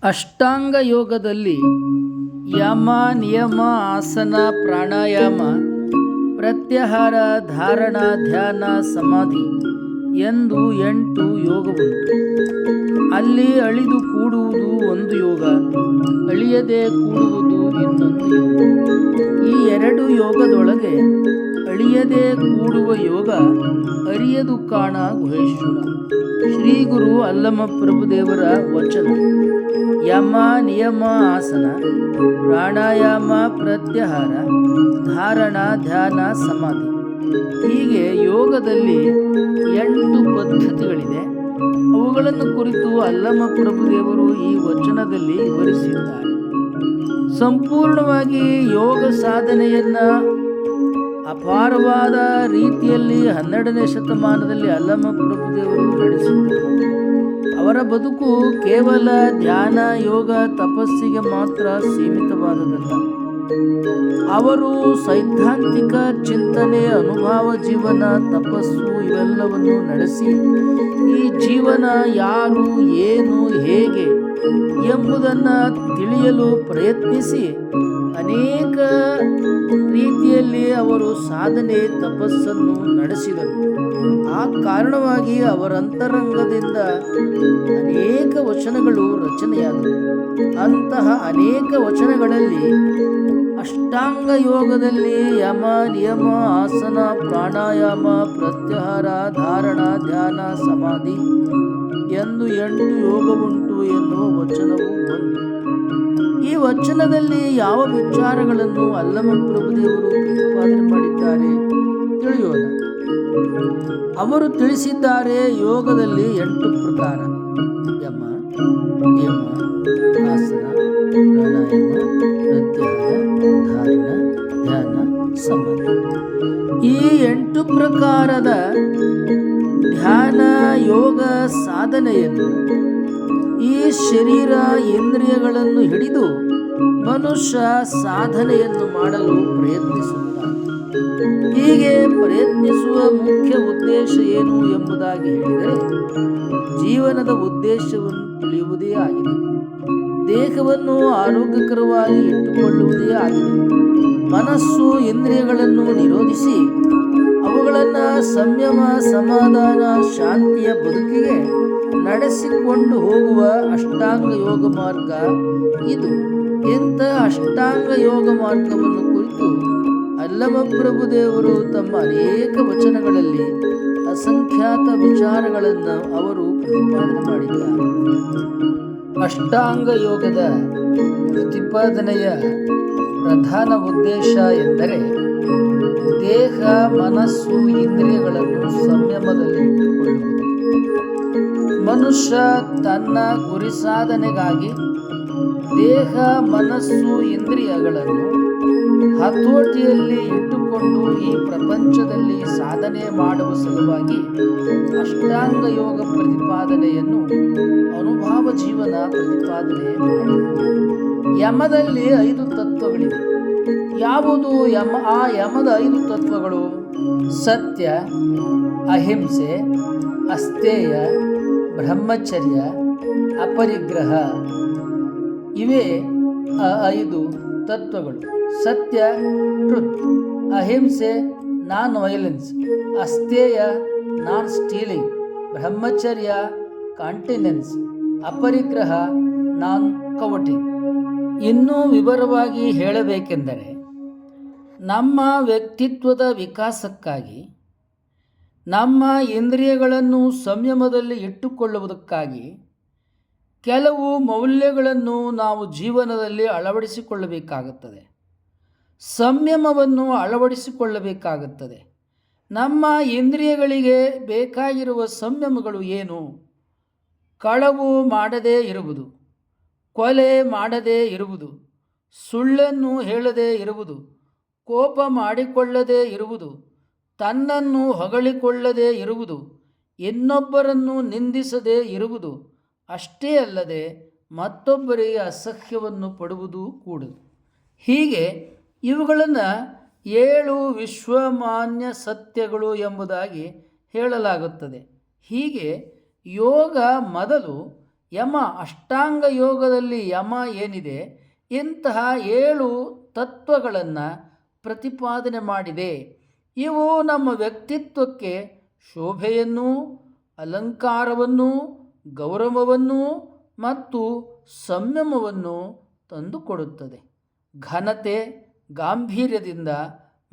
ಅಷ್ಟಾಂಗ ಯೋಗದಲ್ಲಿ ಯಮ, ನಿಯಮ, ಆಸನ, ಪ್ರಾಣಾಯಾಮ, ಪ್ರತ್ಯಾಹಾರ, ಧಾರಣ, ಧ್ಯಾನ, ಸಮಾಧಿ ಎಂದು 8 ಯೋಗವುಂಟು. ಅಲ್ಲಿ ಅಳಿದು ಕೂಡುವುದು ಒಂದು ಯೋಗ, ಅಳಿಯದೆ ಕೂಡುವುದು ಇನ್ನೊಂದು ಯೋಗ. ಈ 2 ಯೋಗದೊಳಗೆ ಅಳಿಯದೆ ಕೂಡುವ ಯೋಗ ಅರಿಯದು ಕಾಣ ಗುಹೇಶ್ವರ. ಶ್ರೀ ಗುರು ಅಲ್ಲಮ ಪ್ರಭುದೇವರ ವಚನ. ಯಮ, ನಿಯಮ, ಆಸನ, ಪ್ರಾಣಾಯಾಮ, ಪ್ರತ್ಯಾಹಾರ, ಧಾರಣ, ಧ್ಯಾನ, ಸಮಾಧಿ ಹೀಗೆ ಯೋಗದಲ್ಲಿ 8 ಪದ್ಧತಿಗಳಿದೆ. ಅವುಗಳನ್ನು ಕುರಿತು ಅಲ್ಲಮ ಪ್ರಭುದೇವರು ಈ ವಚನದಲ್ಲಿ ವಿವರಿಸಿದ್ದಾರೆ. ಸಂಪೂರ್ಣವಾಗಿ ಯೋಗ ಸಾಧನೆಯನ್ನ ಅಪಾರವಾದ ರೀತಿಯಲ್ಲಿ 12ನೇ ಶತಮಾನದಲ್ಲಿ ಅಲ್ಲಮ ಪ್ರಭುದೇವರು ನಡೆಸಿದ್ದರು. ಅವರ ಬದುಕು ಕೇವಲ ಧ್ಯಾನ, ಯೋಗ, ತಪಸ್ಸಿಗೆ ಮಾತ್ರ ಸೀಮಿತವಾದದಲ್ಲ. ಅವರು ಸೈದ್ಧಾಂತಿಕ ಚಿಂತನೆ, ಅನುಭವ ಜೀವನ, ತಪಸ್ಸು ಇವೆಲ್ಲವನ್ನು ನಡೆಸಿ ಈ ಜೀವನ ಯಾರು, ಏನು, ಹೇಗೆ ಎಂಬುದನ್ನು ತಿಳಿಯಲು ಪ್ರಯತ್ನಿಸಿ ಅನೇಕ ರೀತಿಯಲ್ಲಿ ಅವರು ಸಾಧನೆ, ತಪಸ್ಸನ್ನು ನಡೆಸಿದರು. ಆ ಕಾರಣವಾಗಿ ಅವರ ಅಂತರಂಗದಿಂದ ಅನೇಕ ವಚನಗಳು ರಚನೆಯಾದವು. ಅಂತಹ ಅನೇಕ ವಚನಗಳಲ್ಲಿ ಅಷ್ಟಾಂಗ ಯೋಗದಲ್ಲಿ ಯಮ, ನಿಯಮ, ಆಸನ, ಪ್ರಾಣಾಯಾಮ, ಪ್ರತ್ಯಾಹಾರ, ಧಾರಣ, ಧ್ಯಾನ, ಸಮಾಧಿ ಎಂದು 8 ಯೋಗವುಂಟು ಎನ್ನುವ ವಚನವು ಒಂದು. ಈ ವಚನದಲ್ಲಿ ಯಾವ ವಿಚಾರಗಳನ್ನು ಅಲ್ಲಮ ಪ್ರಭುದೇವರು ಪ್ರತಿಪಾದನೆ ಮಾಡಿದ್ದಾರೆ ತಿಳಿಯೋಣ. ಅವರು ತಿಳಿಸಿದ್ದಾರೆ, ಯೋಗದಲ್ಲಿ 8 ಪ್ರಕಾರ: ಯಮ, ನಿಯಮ, ಆಸನ, ಪ್ರಾಣಾಯಾಮ, ಪ್ರತ್ಯಾಹಾರ, ಧಾರಣ, ಧ್ಯಾನ, ಸಮಾಧಿ. ಈ 8 ಪ್ರಕಾರದ ಧ್ಯಾನ ಯೋಗ ಸಾಧನೆಯನ್ನು ಈ ಶರೀರ ಇಂದ್ರಿಯಗಳನ್ನು ಹಿಡಿದು ಮನುಷ್ಯ ಸಾಧನೆಯನ್ನು ಮಾಡಲು ಪ್ರಯತ್ನಿಸುತ್ತಾನೆ. ಹೀಗೆ ಪ್ರಯತ್ನಿಸುವ ಮುಖ್ಯ ಉದ್ದೇಶ ಏನು ಎಂಬುದಾಗಿ ಹೇಳಿದರೆ, ಜೀವನದ ಉದ್ದೇಶವನ್ನು ತಿಳಿಯುವುದೇ ಆಗಿದೆ. ದೇಹವನ್ನು ಆರೋಗ್ಯಕರವಾಗಿ ಇಟ್ಟುಕೊಳ್ಳುವುದೇ ಆಗಿದೆ. ಮನಸ್ಸು ಇಂದ್ರಿಯಗಳನ್ನು ನಿರೋಧಿಸಿ ಅವುಗಳನ್ನು ಸಂಯಮ, ಸಮಾಧಾನ, ಶಾಂತಿಯ ಬದುಕಿಗೆ ನಡೆಸಿಕೊಂಡು ಹೋಗುವ ಅಷ್ಟಾಂಗ ಯೋಗ ಮಾರ್ಗ ಇದು. ಇಂಥ ಅಷ್ಟಾಂಗ ಯೋಗ ಮಾರ್ಗವನ್ನು ಕುರಿತು ಅಲ್ಲಮ ಪ್ರಭುದೇವರು ತಮ್ಮ ಅನೇಕ ವಚನಗಳಲ್ಲಿ ಅಸಂಖ್ಯಾತ ವಿಚಾರಗಳನ್ನು ಅವರು ಪ್ರತಿಪಾದನೆ ಮಾಡಿದ್ದಾರೆ. ಅಷ್ಟಾಂಗ ಯೋಗದ ಪ್ರತಿಪಾದನೆಯ ಪ್ರಧಾನ ಉದ್ದೇಶ ಎಂದರೆ ದೇಹ, ಮನಸ್ಸು, ಇಂದ್ರಿಯಗಳನ್ನು ಸಂಯಮದಲ್ಲಿ ಇಟ್ಟುಕೊಳ್ಳುವುದು. ಮನುಷ್ಯ ತನ್ನ ಗುರಿ ಸಾಧನೆಗಾಗಿ ದೇಹ, ಮನಸ್ಸು, ಇಂದ್ರಿಯಗಳನ್ನು ಹತೋಟಿಯಲ್ಲಿ ಇಟ್ಟುಕೊಂಡು ಈ ಪ್ರಪಂಚದಲ್ಲಿ ಸಾಧನೆ ಮಾಡುವ ಸಲುವಾಗಿ ಅಷ್ಟಾಂಗ ಯೋಗ ಪ್ರತಿಪಾದನೆಯನ್ನು ಅನುಭವ ಜೀವನ ಪ್ರತಿಪಾದನೆ ಮಾಡಿದೆ. ಯಮದಲ್ಲಿ 5 ತತ್ವಗಳಿವೆ. ಯಾವುದು ಯಮ? ಆ ಯಮದ 5 ತತ್ವಗಳು: ಸತ್ಯ, ಅಹಿಂಸೆ, ಅಸ್ತೇಯ, ಬ್ರಹ್ಮಚರ್ಯ, ಅಪರಿಗ್ರಹ. ಇವೇ 5 ತತ್ವಗಳು. ಸತ್ಯ, ಟ್ರುತ್; ಅಹಿಂಸೆ, ನಾನ್ ವೈಲೆನ್ಸ್; ಅಸ್ತೇಯ, ನಾನ್ ಸ್ಟೀಲಿಂಗ್; ಬ್ರಹ್ಮಚರ್ಯ, ಕಾಂಟಿನೆನ್ಸ್; ಅಪರಿಗ್ರಹ, ನಾನ್ ಕವಟಿಂಗ್. ಇನ್ನೂ ವಿವರವಾಗಿ ಹೇಳಬೇಕೆಂದರೆ, ನಮ್ಮ ವ್ಯಕ್ತಿತ್ವದ ವಿಕಾಸಕ್ಕಾಗಿ, ನಮ್ಮ ಇಂದ್ರಿಯಗಳನ್ನು ಸಂಯಮದಲ್ಲಿ ಇಟ್ಟುಕೊಳ್ಳುವುದಕ್ಕಾಗಿ ಕೆಲವು ಮೌಲ್ಯಗಳನ್ನು ನಾವು ಜೀವನದಲ್ಲಿ ಅಳವಡಿಸಿಕೊಳ್ಳಬೇಕಾಗುತ್ತದೆ. ಸಂಯಮವನ್ನು ಅಳವಡಿಸಿಕೊಳ್ಳಬೇಕಾಗುತ್ತದೆ. ನಮ್ಮ ಇಂದ್ರಿಯಗಳಿಗೆ ಬೇಕಾಗಿರುವ ಸಂಯಮಗಳು ಏನು? ಕಳವು ಮಾಡದೇ ಇರುವುದು, ಕೊಲೆ ಮಾಡದೇ ಇರುವುದು, ಸುಳ್ಳನ್ನು ಹೇಳದೇ ಇರುವುದು, ಕೋಪ ಮಾಡಿಕೊಳ್ಳದೇ ಇರುವುದು, ತನ್ನನ್ನು ಹೊಗಳಿಕೊಳ್ಳದೇ ಇರುವುದು, ಇನ್ನೊಬ್ಬರನ್ನು ನಿಂದಿಸದೇ ಇರುವುದು. ಅಷ್ಟೇ ಅಲ್ಲದೆ ಮತ್ತೊಬ್ಬರಿಗೆ ಅಸಹ್ಯವನ್ನು ಪಡುವುದು ಕೂಡ. ಹೀಗೆ ಇವುಗಳನ್ನು 7 ವಿಶ್ವಮಾನ್ಯ ಸತ್ಯಗಳು ಎಂಬುದಾಗಿ ಹೇಳಲಾಗುತ್ತದೆ. ಹೀಗೆ ಯೋಗ ಮೊದಲು ಯಮ, ಅಷ್ಟಾಂಗ ಯೋಗದಲ್ಲಿ ಯಮ ಏನಿದೆ, ಇಂತಹ 7 ತತ್ವಗಳನ್ನು ಪ್ರತಿಪಾದನೆ ಮಾಡಿದೆ. ಇವು ನಮ್ಮ ವ್ಯಕ್ತಿತ್ವಕ್ಕೆ ಶೋಭೆಯನ್ನು, ಅಲಂಕಾರವನ್ನು, ಗೌರವವನ್ನು ಮತ್ತು ಸಂಯಮವನ್ನು ತಂದುಕೊಡುತ್ತದೆ. ಘನತೆ, ಗಾಂಭೀರ್ಯದಿಂದ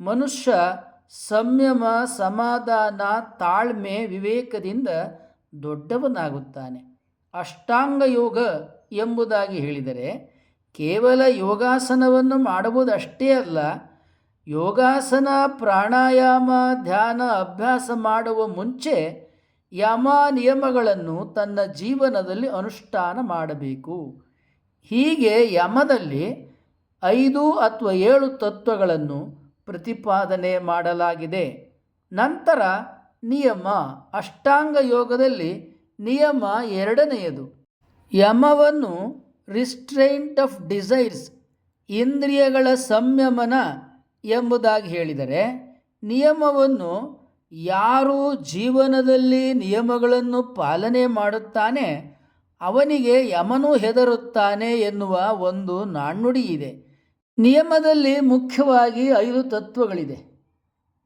ಮನುಷ್ಯ ಸಂಯಮ, ಸಮಾಧಾನ, ತಾಳ್ಮೆ, ವಿವೇಕದಿಂದ ದೊಡ್ಡವನಾಗುತ್ತಾನೆ. ಅಷ್ಟಾಂಗ ಯೋಗ ಎಂಬುದಾಗಿ ಹೇಳಿದರೆ ಕೇವಲ ಯೋಗಾಸನವನ್ನು ಮಾಡುವುದಷ್ಟೇ ಅಲ್ಲ, ಯೋಗಾಸನ, ಪ್ರಾಣಾಯಾಮ, ಧ್ಯಾನ ಅಭ್ಯಾಸ ಮಾಡುವ ಮುಂಚೆ ಯಮ ನಿಯಮಗಳನ್ನು ತನ್ನ ಜೀವನದಲ್ಲಿ ಅನುಷ್ಠಾನ ಮಾಡಬೇಕು. ಹೀಗೆ ಯಮದಲ್ಲಿ 5 ಅಥವಾ 7 ತತ್ವಗಳನ್ನು ಪ್ರತಿಪಾದನೆ ಮಾಡಲಾಗಿದೆ. ನಂತರ ನಿಯಮ, ಅಷ್ಟಾಂಗ ಯೋಗದಲ್ಲಿ ನಿಯಮ 2ನೆಯದು. ಯಮವನ್ನು ರಿಸ್ಟ್ರೈಂಟ್ ಆಫ್ ಡಿಸೈರ್ಸ್, ಇಂದ್ರಿಯಗಳ ಸಂಯಮನ ಎಂಬುದಾಗಿ ಹೇಳಿದರೆ, ನಿಯಮವನ್ನು ಯಾರು ಜೀವನದಲ್ಲಿ ನಿಯಮಗಳನ್ನು ಪಾಲನೆ ಮಾಡುತ್ತಾನೆ ಅವನಿಗೆ ಯಮನು ಹೆದರುತ್ತಾನೆ ಎನ್ನುವ ಒಂದು ನಾಣ್ಣುಡಿ ಇದೆ. ನಿಯಮದಲ್ಲಿ ಮುಖ್ಯವಾಗಿ 5 ತತ್ವಗಳಿದೆ: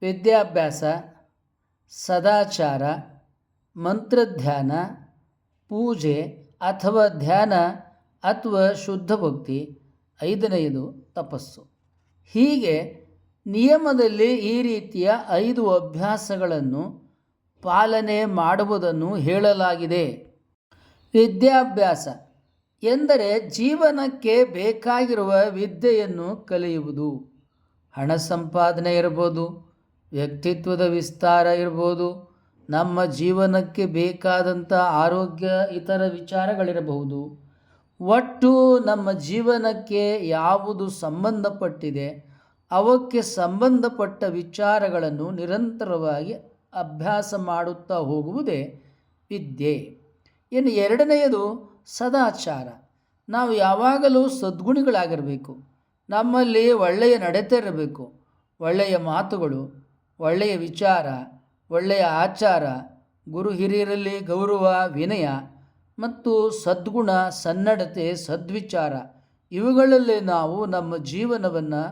ವಿದ್ಯಾಭ್ಯಾಸ, ಸದಾಚಾರ, ಮಂತ್ರಧ್ಯಾನ, ಪೂಜೆ ಅಥವಾ ಧ್ಯಾನ ಅಥವಾ ಶುದ್ಧ ಭಕ್ತಿ, 5ನೆಯದು ತಪಸ್ಸು. ಹೀಗೆ ನಿಯಮದಲ್ಲಿ ಈ ರೀತಿಯ 5 ಅಭ್ಯಾಸಗಳನ್ನು ಪಾಲನೆ ಮಾಡುವುದನ್ನು ಹೇಳಲಾಗಿದೆ. ವಿದ್ಯಾಭ್ಯಾಸ ಎಂದರೆ ಜೀವನಕ್ಕೆ ಬೇಕಾಗಿರುವ ವಿದ್ಯೆಯನ್ನು ಕಲಿಯುವುದು. ಹಣ ಸಂಪಾದನೆ ಇರ್ಬೋದು, ವ್ಯಕ್ತಿತ್ವದ ವಿಸ್ತಾರ ಇರ್ಬೋದು, ನಮ್ಮ ಜೀವನಕ್ಕೆ ಬೇಕಾದಂಥ ಆರೋಗ್ಯ, ಇತರ ವಿಚಾರಗಳಿರಬಹುದು. ಒಟ್ಟು ನಮ್ಮ ಜೀವನಕ್ಕೆ ಯಾವುದು ಸಂಬಂಧಪಟ್ಟಿದೆ ಅವಕ್ಕೆ ಸಂಬಂಧಪಟ್ಟ ವಿಚಾರಗಳನ್ನು ನಿರಂತರವಾಗಿ ಅಭ್ಯಾಸ ಮಾಡುತ್ತಾ ಹೋಗುವುದೇ ವಿದ್ಯೆ. ಇನ್ನು 2ನೆಯದು ಸದಾಚಾರ. ನಾವು ಯಾವಾಗಲೂ ಸದ್ಗುಣಿಗಳಾಗಿರಬೇಕು. ನಮ್ಮಲ್ಲಿ ಒಳ್ಳೆಯ ನಡತೆ ಇರಬೇಕು. ಒಳ್ಳೆಯ ಮಾತುಗಳು, ಒಳ್ಳೆಯ ವಿಚಾರ, ಒಳ್ಳೆಯ ಆಚಾರ, ಗುರು ಹಿರಿಯರಲ್ಲಿ ಗೌರವ, ವಿನಯ ಮತ್ತು ಸದ್ಗುಣ, ಸನ್ನಡತೆ, ಸದ್ವಿಚಾರ, ಇವುಗಳಲ್ಲಿ ನಾವು ನಮ್ಮ ಜೀವನವನ್ನು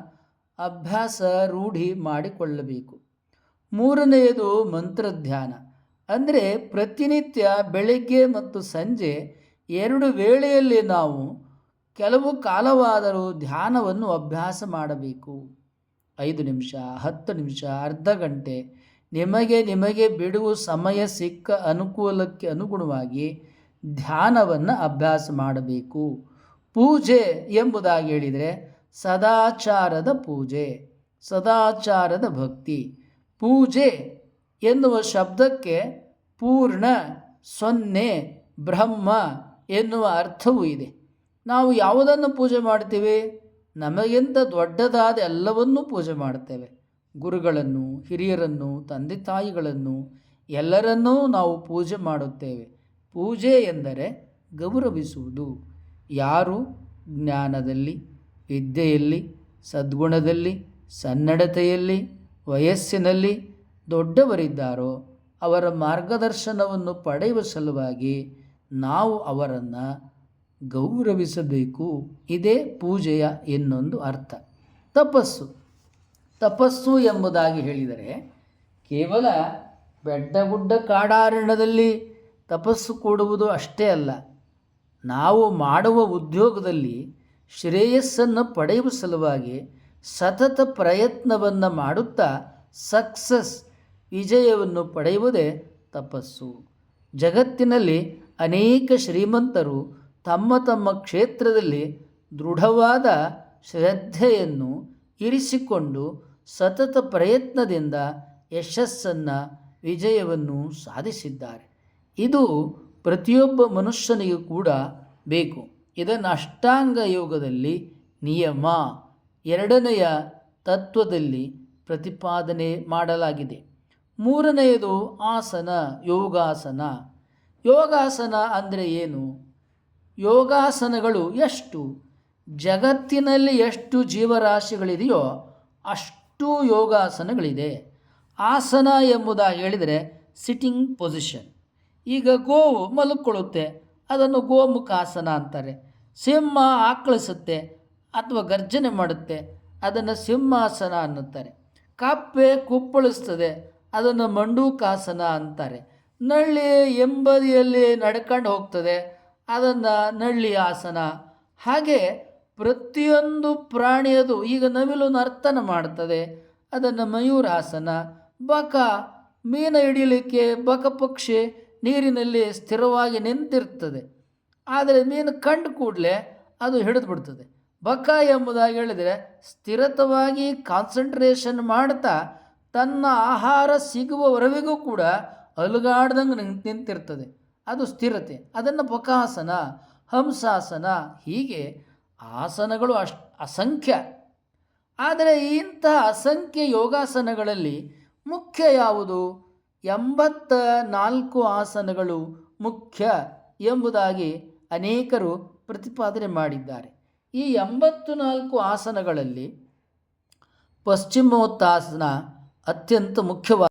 ಅಭ್ಯಾಸ ರೂಢಿ ಮಾಡಿಕೊಳ್ಳಬೇಕು. 3ನೆಯದು ಮಂತ್ರಧ್ಯಾನ. ಅಂದರೆ ಪ್ರತಿನಿತ್ಯ ಬೆಳಗ್ಗೆ ಮತ್ತು ಸಂಜೆ 2 ವೇಳೆಯಲ್ಲಿ ನಾವು ಕೆಲವು ಕಾಲವಾದರೂ ಧ್ಯಾನವನ್ನು ಅಭ್ಯಾಸ ಮಾಡಬೇಕು. 5 ನಿಮಿಷ, 10 ನಿಮಿಷ, ಅರ್ಧ ಗಂಟೆ, ನಿಮಗೆ ಬಿಡುವ ಸಮಯ ಸಿಕ್ಕ ಅನುಕೂಲಕ್ಕೆ ಅನುಗುಣವಾಗಿ ಧ್ಯಾನವನ್ನು ಅಭ್ಯಾಸ ಮಾಡಬೇಕು. ಪೂಜೆ ಎಂಬುದಾಗಿ ಹೇಳಿದರೆ ಸದಾಚಾರದ ಪೂಜೆ, ಸದಾಚಾರದ ಭಕ್ತಿ. ಪೂಜೆ ಎನ್ನುವ ಶಬ್ದಕ್ಕೆ ಪೂರ್ಣ, 0, ಬ್ರಹ್ಮ ಎನ್ನುವ ಅರ್ಥವೂ ಇದೆ. ನಾವು ಯಾವುದನ್ನು ಪೂಜೆ ಮಾಡ್ತೀವಿ? ನಮಗಿಂತ ದೊಡ್ಡದಾದ ಎಲ್ಲವನ್ನೂ ಪೂಜೆ ಮಾಡ್ತೇವೆ. ಗುರುಗಳನ್ನು, ಹಿರಿಯರನ್ನು, ತಂದೆ ತಾಯಿಗಳನ್ನು ಎಲ್ಲರನ್ನೂ ನಾವು ಪೂಜೆ ಮಾಡುತ್ತೇವೆ. ಪೂಜೆ ಎಂದರೆ ಗೌರವಿಸುವುದು. ಯಾರು ಜ್ಞಾನದಲ್ಲಿ, ವಿದ್ಯೆಯಲ್ಲಿ, ಸದ್ಗುಣದಲ್ಲಿ, ಸನ್ನಡತೆಯಲ್ಲಿ, ವಯಸ್ಸಿನಲ್ಲಿ ದೊಡ್ಡವರಿದ್ದಾರೋ ಅವರ ಮಾರ್ಗದರ್ಶನವನ್ನು ಪಡೆಯುವ ಸಲುವಾಗಿ ನಾವು ಅವರನ್ನು ಗೌರವಿಸಬೇಕು. ಇದೇ ಪೂಜೆಯ ಇನ್ನೊಂದು ಅರ್ಥ. ತಪಸ್ಸು. ತಪಸ್ಸು ಎಂಬುದಾಗಿ ಹೇಳಿದರೆ ಕೇವಲ ಬೆಡ್ಡಗುಡ್ಡ ಕಾಡಾರಣ್ಯದಲ್ಲಿ ತಪಸ್ಸು ಕೂಡುವುದು ಅಷ್ಟೇ ಅಲ್ಲ. ನಾವು ಮಾಡುವ ಉದ್ಯೋಗದಲ್ಲಿ ಶ್ರೇಯಸ್ಸನ್ನು ಪಡೆಯುವ ಸಲುವಾಗಿ ಸತತ ಪ್ರಯತ್ನವನ್ನು ಮಾಡುತ್ತಾ ಸಕ್ಸಸ್, ವಿಜಯವನ್ನು ಪಡೆಯುವುದೇ ತಪಸ್ಸು. ಜಗತ್ತಿನಲ್ಲಿ ಅನೇಕ ಶ್ರೀಮಂತರು ತಮ್ಮ ತಮ್ಮ ಕ್ಷೇತ್ರದಲ್ಲಿ ದೃಢವಾದ ಶ್ರದ್ಧೆಯನ್ನು ಇರಿಸಿಕೊಂಡು ಸತತ ಪ್ರಯತ್ನದಿಂದ ಯಶಸ್ಸನ್ನು, ವಿಜಯವನ್ನು ಸಾಧಿಸಿದ್ದಾರೆ. ಇದು ಪ್ರತಿಯೊಬ್ಬ ಮನುಷ್ಯನಿಗೂ ಕೂಡ ಬೇಕು. ಇದನ್ನು ಅಷ್ಟಾಂಗ ಯೋಗದಲ್ಲಿ ನಿಯಮ 2ನೆಯ ತತ್ವದಲ್ಲಿ ಪ್ರತಿಪಾದನೆ ಮಾಡಲಾಗಿದೆ. 3ನೆಯದು ಆಸನ, ಯೋಗಾಸನ. ಯೋಗಾಸನ ಅಂದರೆ ಏನು? ಯೋಗಾಸನಗಳು ಎಷ್ಟು? ಜಗತ್ತಿನಲ್ಲಿ ಎಷ್ಟು ಜೀವರಾಶಿಗಳಿದೆಯೋ ಅಷ್ಟು ಯೋಗಾಸನಗಳಿದೆ. ಆಸನ ಎಂಬುದಾಗಿ ಹೇಳಿದರೆ ಸಿಟ್ಟಿಂಗ್ ಪೊಸಿಷನ್. ಈಗ ಗೋವು ಮಲ್ಕೊಳ್ಳುತ್ತೆ, ಅದನ್ನು ಗೋಮುಖಾಸನ ಅಂತಾರೆ. ಸಿಂಹ ಆಕಳಿಸುತ್ತೆ ಅಥವಾ ಗರ್ಜನೆ ಮಾಡುತ್ತೆ, ಅದನ್ನು ಸಿಂಹಾಸನ ಅನ್ನುತ್ತಾರೆ. ಕಪ್ಪೆ ಕುಪ್ಪಳಿಸ್ತದೆ, ಅದನ್ನು ಮಂಡೂಕಾಸನ ಅಂತಾರೆ. ನಳ್ಳಿ ಎಂಬದಿಯಲ್ಲಿ ನಡ್ಕೊಂಡು ಹೋಗ್ತದೆ, ಅದನ್ನು ನಳ್ಳಿ ಆಸನ. ಹಾಗೆ ಪ್ರತಿಯೊಂದು ಪ್ರಾಣಿಯದು, ಈಗ ನವಿಲು ನರ್ತನ ಮಾಡ್ತದೆ, ಅದನ್ನು ಮಯೂರಾಸನ. ಬಕ ಮೀನು ಹಿಡಿಯಲಿಕ್ಕೆ ಬಕ ಪಕ್ಷಿ ನೀರಿನಲ್ಲಿ ಸ್ಥಿರವಾಗಿ ನಿಂತಿರ್ತದೆ, ಆದರೆ ಮೀನು ಕಂಡು ಕೂಡಲೇ ಅದು ಹಿಡಿದು ಬಿಡ್ತದೆ. ಬಕ ಎಂಬುದಾಗಿ ಹೇಳಿದರೆ ಸ್ಥಿರತವಾಗಿ ಕಾನ್ಸಂಟ್ರೇಷನ್ ಮಾಡ್ತಾ ತನ್ನ ಆಹಾರ ಸಿಗುವವರೆಗೂ ಕೂಡ ಅಲುಗಾಡ್ದಂಗೆ ನಿಂತಿರ್ತದೆ, ಅದು ಸ್ಥಿರತೆ. ಅದನ್ನು ಬಕಾಸನ, ಹಂಸಾಸನ, ಹೀಗೆ ಆಸನಗಳು ಅಸಂಖ್ಯ. ಆದರೆ ಇಂತಹ ಅಸಂಖ್ಯ ಯೋಗಾಸನಗಳಲ್ಲಿ ಮುಖ್ಯ ಯಾವುದು? 84 ಆಸನಗಳು ಮುಖ್ಯ ಎಂಬುದಾಗಿ ಅನೇಕರು ಪ್ರತಿಪಾದನೆ ಮಾಡಿದ್ದಾರೆ. ಈ 84 ಆಸನಗಳಲ್ಲಿ ಪಶ್ಚಿಮೋತ್ತಾಸನ ಅತ್ಯಂತ ಮುಖ್ಯವಾದ